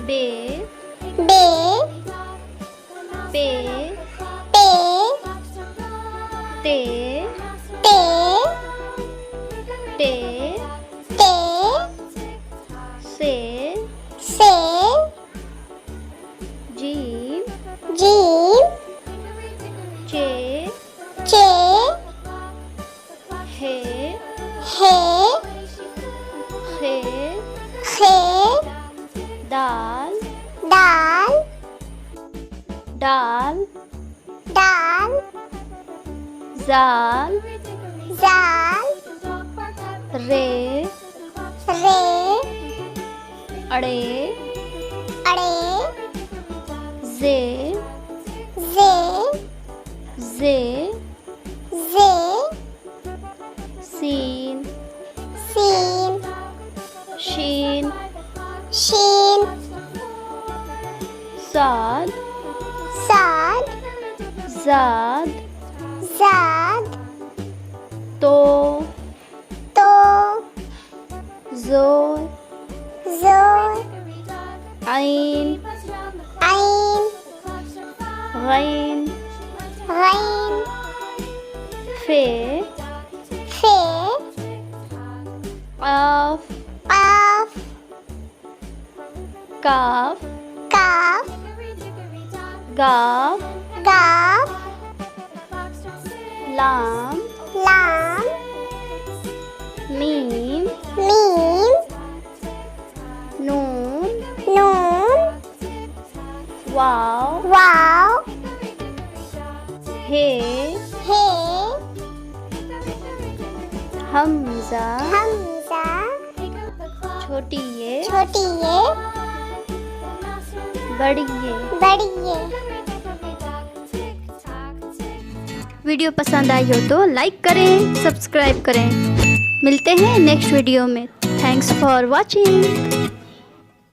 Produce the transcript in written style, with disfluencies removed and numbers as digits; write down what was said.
बे बे पे पे ते ते टे ते से से जीम जीम चे चे हे हे खे खे दाल दाल दाल दाल जाल जाल रे रे अड़े अड़े जे जे जे जे सीन सीन शीन शीन साद साद जाद जाद तो जोर जोर आइन आइन गैन गैन फे फे आफ काफ काफ काफ गाफ गाफ लाम लाम मीम मीम नून नून वाव वाव हे हे हमजा हमजा छोटी ये छोटी ये बड़ी ये। बड़ी ये। वीडियो पसंद आई हो तो लाइक करें, सब्सक्राइब करें। मिलते हैं नेक्स्ट वीडियो में। Thanks for watching.